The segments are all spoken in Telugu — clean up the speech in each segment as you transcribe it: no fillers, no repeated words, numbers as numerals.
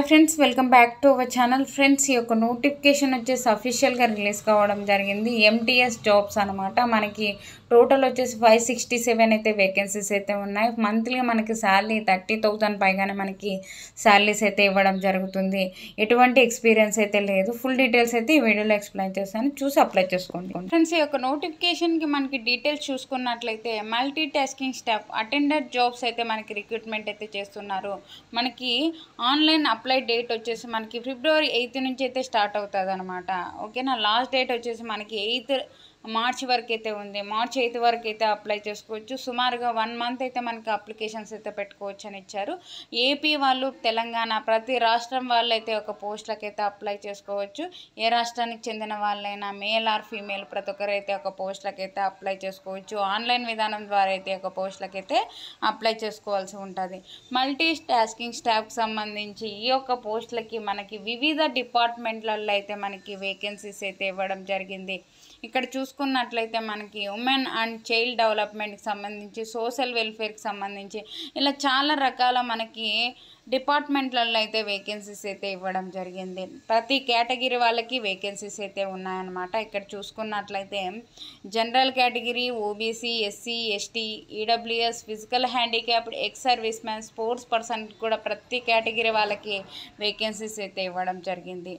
Friends, welcome back to our channel. Friends, ఈ యొక్క నోటిఫికేషన్ వచ్చేసి అఫీషియల్గా రిలీజ్ కావడం జరిగింది. ఎంటీఎస్ జాబ్స్ అనమాట. మనకి టోటల్ వచ్చేసి 567 అయితే వేకెన్సీస్ అయితే ఉన్నాయి. మంత్లీ మనకి శాలరీ 30,000 పైగానే మనకి శాలరీస్ అయితే ఇవ్వడం జరుగుతుంది. ఎటువంటి ఎక్స్పీరియన్స్ అయితే లేదు. ఫుల్ డీటెయిల్స్ అయితే ఈ వీడియోలో ఎక్స్ప్లెయిన్ చేస్తాను, చూసి అప్లై చేసుకోండి. ఫ్రెండ్స్, ఈ యొక్క నోటిఫికేషన్కి మనకి డీటెయిల్స్ చూసుకున్నట్లయితే multi tasking staff attender jobs అయితే మనకి రిక్రూట్మెంట్ అయితే చేస్తున్నారు. మనకి ఆన్లైన్ అప్లై డేట్ వచ్చేసి మనకి February 8 నుంచి అయితే స్టార్ట్ అవుతుంది అనమాట. ఓకేనా. లాస్ట్ డేట్ వచ్చేసి మనకి 8 మార్చ్ వరకు అయితే ఉంది. March 8 వరకు అయితే అప్లై చేసుకోవచ్చు. సుమారుగా 1 మంత్ అయితే మనకి అప్లికేషన్స్ అయితే పెట్టుకోవచ్చు అని ఇచ్చారు. ఏపీ వాళ్ళు, తెలంగాణ, ప్రతి రాష్ట్రం వాళ్ళు అయితే ఒక పోస్టులకు అయితే అప్లై చేసుకోవచ్చు. ఏ రాష్ట్రానికి చెందిన వాళ్ళైనా మేల్ ఆర్ ఫీమేల్ ప్రతి ఒక్కరు అయితే ఒక పోస్టులకు అయితే అప్లై చేసుకోవచ్చు. ఆన్లైన్ విధానం ద్వారా అయితే ఒక పోస్టులకు అయితే అప్లై చేసుకోవాల్సి ఉంటుంది. మల్టీ టాస్కింగ్ స్టాఫ్కి సంబంధించి ఈ యొక్క పోస్టులకి మనకి వివిధ డిపార్ట్మెంట్లలో అయితే మనకి వేకెన్సీస్ అయితే ఇవ్వడం జరిగింది. ఇక్కడ చూసుకున్నట్లయితే మనకి ఉమెన్ అండ్ చైల్డ్ డెవలప్మెంట్కి సంబంధించి, సోషల్ వెల్ఫేర్కి సంబంధించి ఇలా చాలా రకాల మనకి డిపార్ట్మెంట్లలో అయితే వేకెన్సీస్ అయితే ఇవ్వడం జరిగింది. ప్రతి కేటగిరీ వాళ్ళకి వేకెన్సీస్ అయితే ఉన్నాయన్నమాట. ఇక్కడ చూసుకున్నట్లయితే general category, OBC, SC, ST, EWS, physical handicapped, ex service man, sports person కూడా ప్రతి కేటగిరీ వాళ్ళకి వేకెన్సీస్ అయితే ఇవ్వడం జరిగింది.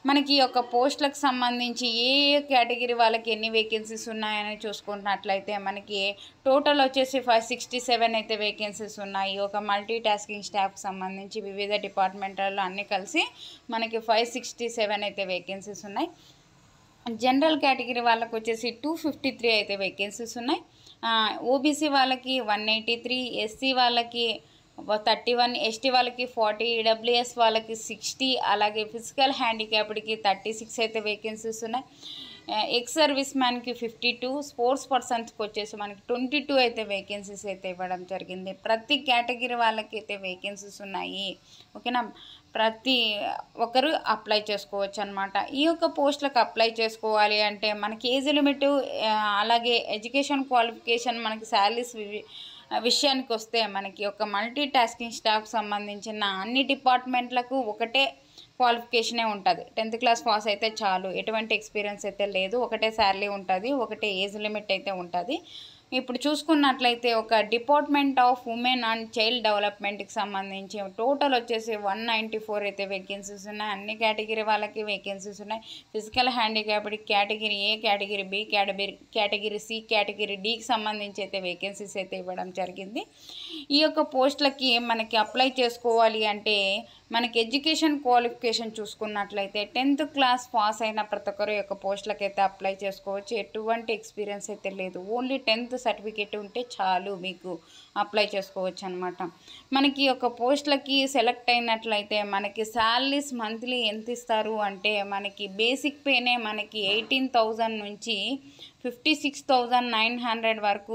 మనకి ఈ యొక్క పోస్టులకు సంబంధించి ఏ కేటగిరీ వాళ్ళకి ఎన్ని వేకెన్సీస్ ఉన్నాయని చూసుకున్నట్లయితే మనకి టోటల్ వచ్చేసి 567 అయితే వేకెన్సీస్ ఉన్నాయి. ఒక మల్టీ టాస్కింగ్ స్టాఫ్కి సంబంధించి వివిధ డిపార్ట్మెంట్లలో అన్నీ కలిసి మనకి 567 అయితే వేకెన్సీస్ ఉన్నాయి. జనరల్ కేటగిరీ వాళ్ళకి వచ్చేసి 253 అయితే వేకెన్సీస్ ఉన్నాయి. ఓబీసీ వాళ్ళకి 183, ఎస్సీ వాళ్ళకి 31, ఎస్టీ వాళ్ళకి 40, ఈడబ్ల్యూఎస్ వాళ్ళకి 60, అలాగే ఫిజికల్ హ్యాండిక్యాప్డ్కి 36 అయితే వేకెన్సీస్ ఉన్నాయి. ఎక్స్ సర్వీస్ మ్యాన్కి 52, స్పోర్ట్స్ పర్సన్స్కి వచ్చేసి మనకి 22 అయితే వేకెన్సీస్ అయితే ఇవ్వడం జరిగింది. ప్రతి కేటగిరీ వాళ్ళకి అయితే వేకెన్సీస్ ఉన్నాయి. ఓకేనా. ప్రతి ఒక్కరు అప్లై చేసుకోవచ్చు అనమాట. ఈ యొక్క పోస్టులకు అప్లై చేసుకోవాలి అంటే మనకి ఏజ్ లిమిట్, అలాగే ఎడ్యుకేషన్ క్వాలిఫికేషన్, మనకి శాలరీస్ విషయానికి వస్తే మనకి ఒక మల్టీ టాస్కింగ్ స్టాఫ్కి సంబంధించిన అన్ని డిపార్ట్మెంట్లకు ఒకటే క్వాలిఫికేషనే ఉంటుంది. 10th క్లాస్ పాస్ అయితే చాలు. ఎటువంటి ఎక్స్పీరియన్స్ అయితే లేదు. ఒకటే శాలరీ ఉంటుంది, ఒకటే ఏజ్ లిమిట్ అయితే ఉంటుంది. ఇప్పుడు చూసుకున్నట్లయితే ఒక department of women and child డెవలప్మెంట్కి సంబంధించి టోటల్ వచ్చేసి 194 అయితే వేకెన్సీస్ ఉన్నాయి. అన్ని కేటగిరీ వాళ్ళకి వేకెన్సీస్ ఉన్నాయి. Physical handicapped category A, category B, category C, category డికి సంబంధించి అయితే వేకెన్సీస్ అయితే ఇవ్వడం జరిగింది. ఈ యొక్క పోస్టులకి మనకి అప్లై చేసుకోవాలి అంటే మనకి ఎడ్యుకేషన్ క్వాలిఫికేషన్ చూసుకున్నట్లయితే 10th క్లాస్ పాస్ అయిన ప్రతి ఒక్కరు యొక్క పోస్టులకు అయితే అప్లై చేసుకోవచ్చు. ఎటువంటి ఎక్స్పీరియన్స్ అయితే లేదు. ఓన్లీ 10th సర్టిఫికేట్ ఉంటే చాలు, మీకు అప్లై చేసుకోవచ్చు అనమాట. మనకి ఒక పోస్టులకి సెలెక్ట్ అయినట్లయితే మనకి శాలరీస్ మంత్లీ ఎంత ఇస్తారు అంటే మనకి బేసిక్ పేనే మనకి 18,000 నుంచి 56,900 వరకు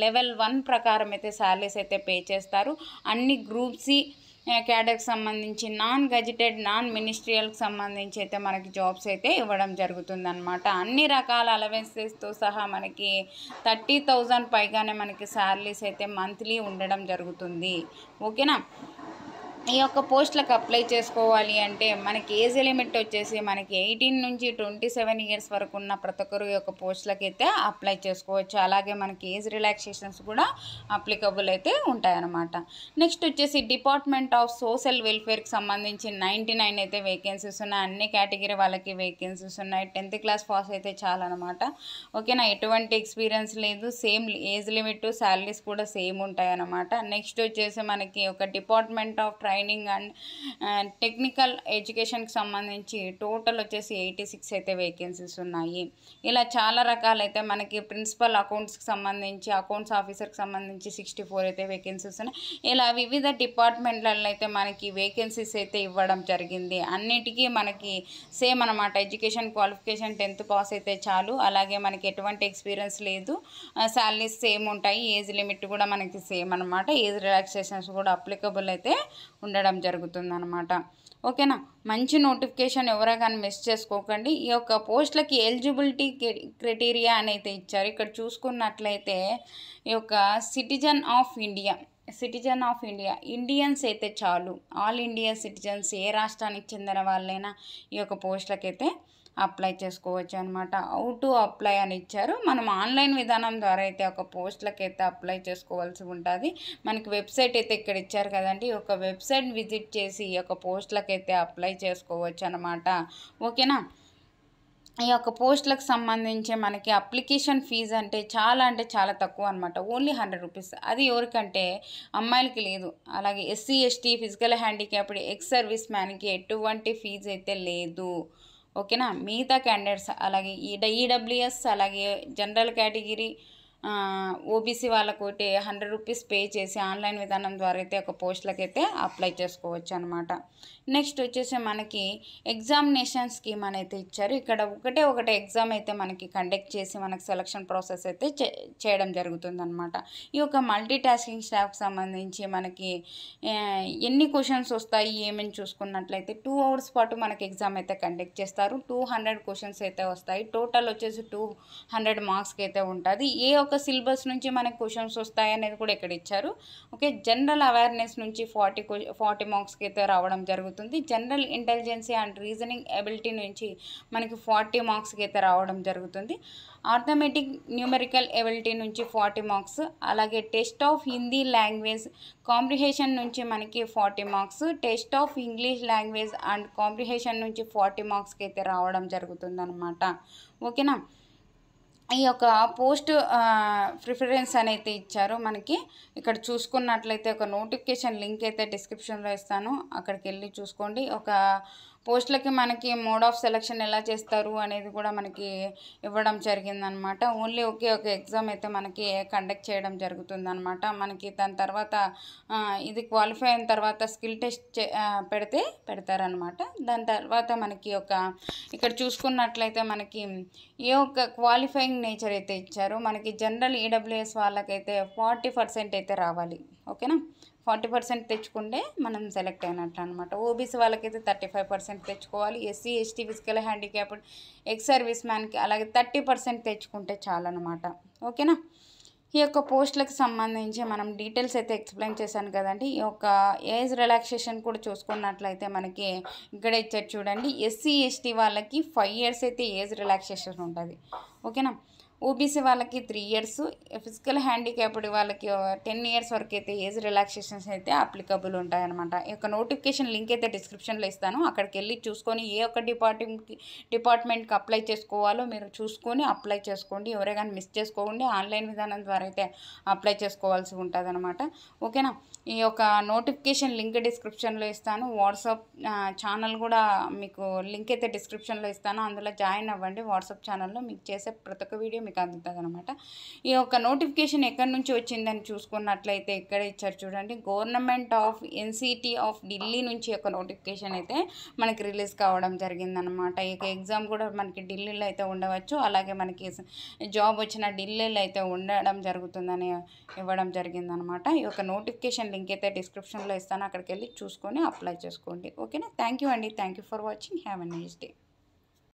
లెవెల్ 1 ప్రకారం అయితే శాలరీస్ అయితే పే చేస్తారు. అన్ని గ్రూప్ సి క్యాడర్కి సంబంధించి, నాన్ గెజిటెడ్, నాన్ మినిస్ట్రియల్కి సంబంధించి అయితే మనకి జాబ్స్ అయితే ఇవ్వడం జరుగుతుందన్నమాట. అన్ని రకాల అలవెన్సెస్తో సహా మనకి 30,000 పైగానే మనకి శాలరీస్ అయితే మంత్లీ ఉండడం జరుగుతుంది. ఓకేనా. ఈ యొక్క పోస్టులకు అప్లై చేసుకోవాలి అంటే మనకి ఏజ్ లిమిట్ వచ్చేసి మనకి 18 నుంచి 27 ఇయర్స్ వరకు ఉన్న ప్రతి ఒక్కరు ఈ యొక్క పోస్టులకు అయితే అప్లై చేసుకోవచ్చు. అలాగే మనకి ఏజ్ రిలాక్సేషన్స్ కూడా అప్లికబుల్ అయితే ఉంటాయన్నమాట. నెక్స్ట్ వచ్చేసి డిపార్ట్మెంట్ ఆఫ్ సోషల్ వెల్ఫేర్కి సంబంధించి 99 అయితే వేకెన్సీస్ ఉన్నాయి. అన్ని కేటగిరీ వాళ్ళకి వేకెన్సీస్ ఉన్నాయి. 10th క్లాస్ పాస్ అయితే చాలన్నమాట. ఓకేనా. ఎటువంటి ఎక్స్పీరియన్స్ లేదు. సేమ్ ఏజ్ లిమిట్, శాలరీస్ కూడా సేమ్ ఉంటాయన్నమాట. నెక్స్ట్ వచ్చేసి మనకి ఒక department of training and technical ఎడ్యుకేషన్కి సంబంధించి టోటల్ వచ్చేసి 86 అయితే వేకెన్సీస్ ఉన్నాయి. ఇలా చాలా రకాలైతే మనకి ప్రిన్సిపల్ అకౌంట్స్కి సంబంధించి, అకౌంట్స్ ఆఫీసర్కి సంబంధించి 64 అయితే వేకెన్సీస్ ఉన్నాయి. ఇలా వివిధ డిపార్ట్మెంట్లలో అయితే మనకి వేకెన్సీస్ అయితే ఇవ్వడం జరిగింది. అన్నిటికీ మనకి సేమ్ అనమాట. ఎడ్యుకేషన్ క్వాలిఫికేషన్ 10th పాస్ అయితే చాలు. అలాగే మనకి ఎటువంటి ఎక్స్పీరియన్స్ లేదు. శాలరీస్ సేమ్ ఉంటాయి. ఏజ్ లిమిట్ కూడా మనకి సేమ్ అనమాట. ఏజ్ రిలాక్సేషన్స్ కూడా అప్లికబుల్ అయితే ఉండడం జరుగుతుందన్నమాట. ఓకేనా. మంచి నోటిఫికేషన్, ఎవరో కానీ మిస్ చేసుకోకండి. ఈ యొక్క పోస్టులకి ఎలిజిబిలిటీ క్రైటీరియా అని అయితే ఇచ్చారు. ఇక్కడ చూసుకున్నట్లయితే ఈ యొక్క citizen of India citizen of India, Indians అయితే చాలు, ఆల్ ఇండియా సిటిజన్స్, ఏ రాష్ట్రానికి చెందిన వాళ్ళైనా ఈ యొక్క పోస్టులకైతే అప్లై చేసుకోవచ్చు అనమాట. హౌ టు అప్లై అని ఇచ్చారు. మనం ఆన్లైన్ విధానం ద్వారా అయితే ఒక పోస్టులకైతే అప్లై చేసుకోవాల్సి ఉంటుంది. మనకి వెబ్సైట్ అయితే ఇక్కడ ఇచ్చారు కదండి, ఒక వెబ్సైట్ విజిట్ చేసి ఈ యొక్క పోస్టులకైతే అప్లై చేసుకోవచ్చు అనమాట. ఓకేనా. ఈ యొక్క పోస్టులకు సంబంధించి మనకి అప్లికేషన్ ఫీజు అంటే చాలా తక్కువ అనమాట. Only 100 rupees. అది ఎవరికంటే అమ్మాయిలకి లేదు. అలాగే SC ST, physical handicapped, ex service మ్యాన్కి ఎటువంటి ఫీజు అయితే లేదు. ఓకేనా. మిగతా క్యాండిడేట్స్ అలాగే ఈడబ్ల్యూఎస్, అలాగే జనరల్ కేటగిరీ, ఓబీసీ వాళ్ళకు 100 రూపీస్ పే చేసి ఆన్లైన్ విధానం ద్వారా అయితే ఒక పోస్టులకైతే అప్లై చేసుకోవచ్చు అనమాట. నెక్స్ట్ వచ్చేసి మనకి ఎగ్జామినేషన్ స్కీమ్ అని అయితే ఇచ్చారు. ఇక్కడ ఒకటే ఎగ్జామ్ అయితే మనకి కండక్ట్ చేసి మనకి సెలక్షన్ ప్రాసెస్ అయితే చేయడం జరుగుతుంది అనమాట. ఈ యొక్క మల్టీ టాస్కింగ్ స్టాఫ్కి సంబంధించి మనకి ఎన్ని క్వశ్చన్స్ వస్తాయి ఏమని చూసుకున్నట్లయితే 2 అవర్స్ పాటు మనకి ఎగ్జామ్ అయితే కండక్ట్ చేస్తారు. 200 క్వశ్చన్స్ అయితే వస్తాయి. టోటల్ వచ్చేసి 200 మార్క్స్కి అయితే ఉంటుంది. ఏ ఒక్క సిలబస్ నుంచి మనకి క్వశ్చన్స్ వస్తాయి అనేది కూడా ఇక్కడ ఇచ్చారు. ఓకే. జనరల్ అవేర్నెస్ నుంచి 40 మార్క్స్కి అయితే రావడం జరుగుతుంది. జనరల్ ఇంటెలిజెన్సీ అండ్ రీజనింగ్ ఎబిలిటీ నుంచి మనకి 40 మార్క్స్కి అయితే రావడం జరుగుతుంది. ఆర్థమెటిక్ న్యూమెరికల్ ఎబిలిటీ నుంచి 40 మార్క్స్, అలాగే test of Hindi language comprehension నుంచి మనకి 40 marks, test of English language and comprehension నుంచి 40 మార్క్స్కి అయితే రావడం జరుగుతుంది అనమాట. ఓకేనా. ఈ యొక్క పోస్ట్ ప్రిఫరెన్స్ అనేది ఇచ్చారు. మనకి ఇక్కడ చూసుకున్నట్లయితే ఒక నోటిఫికేషన్ లింక్ అయితే డిస్క్రిప్షన్లో ఇస్తాను, అక్కడికి వెళ్ళి చూసుకోండి. ఒక పోస్టులకి మనకి మోడ్ ఆఫ్ సెలెక్షన్ ఎలా చేస్తారు అనేది కూడా మనకి ఇవ్వడం జరిగిందనమాట. ఓన్లీ ఒక ఎగ్జామ్ అయితే మనకి కండక్ట్ చేయడం జరుగుతుందనమాట. మనకి దాని తర్వాత ఇది క్వాలిఫై అయిన తర్వాత స్కిల్ టెస్ట్ పెడతారనమాట. దాని తర్వాత మనకి ఇక్కడ చూసుకున్నట్లయితే మనకి ఏ ఒక్క క్వాలిఫైయింగ్ నేచర్ అయితే ఇచ్చారో మనకి జనరల్ ఈడబ్ల్యూఎస్ వాళ్ళకైతే 40% అయితే రావాలి. ఓకేనా. 40% తెచ్చుకుంటే మనం సెలెక్ట్ అయినట్లు అనమాట. ఓబీసీ వాళ్ళకైతే 35% తెచ్చుకోవాలి. SC ST, physical handicapped, ex service మ్యాన్కి అలాగే 30% తెచ్చుకుంటే చాలన్నమాట. ఓకేనా. ఈ యొక్క పోస్టులకు సంబంధించి మనం డీటెయిల్స్ అయితే ఎక్స్ప్లెయిన్ చేశాను కదండి. ఈ యొక్క ఏజ్ రిలాక్సేషన్ కూడా చూసుకున్నట్లయితే మనకి ఇక్కడ ఇచ్చారు చూడండి. ఎస్సీ ఎస్టీ వాళ్ళకి 5 years అయితే ఏజ్ రిలాక్సేషన్ ఉంటుంది. ఓకేనా. ఓబీసీ వాళ్ళకి 3 years, ఫిజికల్ హ్యాండిక్యాప్డ్ వాళ్ళకి 10 years వరకు అయితే ఏజ్ రిలాక్సేషన్స్ అయితే అప్లికబుల్ ఉంటాయన్నమాట. ఈ యొక్క నోటిఫికేషన్ లింక్ అయితే డిస్క్రిప్షన్లో ఇస్తాను, అక్కడికి వెళ్ళి చూసుకొని ఏ ఒక్క డిపార్ట్మెంట్కి అప్లై చేసుకోవాలో మీరు చూసుకొని అప్లై చేసుకోండి. ఎవరే కానీ మిస్ చేసుకోండి. ఆన్లైన్ విధానం ద్వారా అయితే అప్లై చేసుకోవాల్సి ఉంటుంది అనమాట. ఓకేనా. ఈ యొక్క నోటిఫికేషన్ లింక్ డిస్క్రిప్షన్లో ఇస్తాను. వాట్సాప్ ఛానల్ కూడా మీకు లింక్ అయితే డిస్క్రిప్షన్లో ఇస్తాను, అందులో జాయిన్ అవ్వండి. వాట్సాప్ ఛానల్లో మీకు చేసే ప్రతి ఒక్క వీడియో మీకు అందుతుంది అనమాట. ఈ యొక్క నోటిఫికేషన్ ఎక్కడి నుంచి వచ్చిందని చూసుకున్నట్లయితే ఇక్కడ ఇచ్చారు చూడండి. Government of NCT of Delhi నుంచి ఒక నోటిఫికేషన్ అయితే మనకి రిలీజ్ కావడం జరిగిందనమాట. ఈ ఎగ్జామ్ కూడా మనకి ఢిల్లీలో అయితే ఉండవచ్చు, అలాగే మనకి జాబ్ వచ్చిన ఢిల్లీలో అయితే ఉండడం జరుగుతుందని ఇవ్వడం జరిగిందనమాట. ఈ యొక్క నోటిఫికేషన్ లింక్ అయితే డిస్క్రిప్షన్లో ఇస్తాను, అక్కడికి వెళ్ళి చూసుకొని అప్లై చేసుకోండి. ఓకేనా. థ్యాంక్ యూ అండి. Thank you for watching. Have a nice day.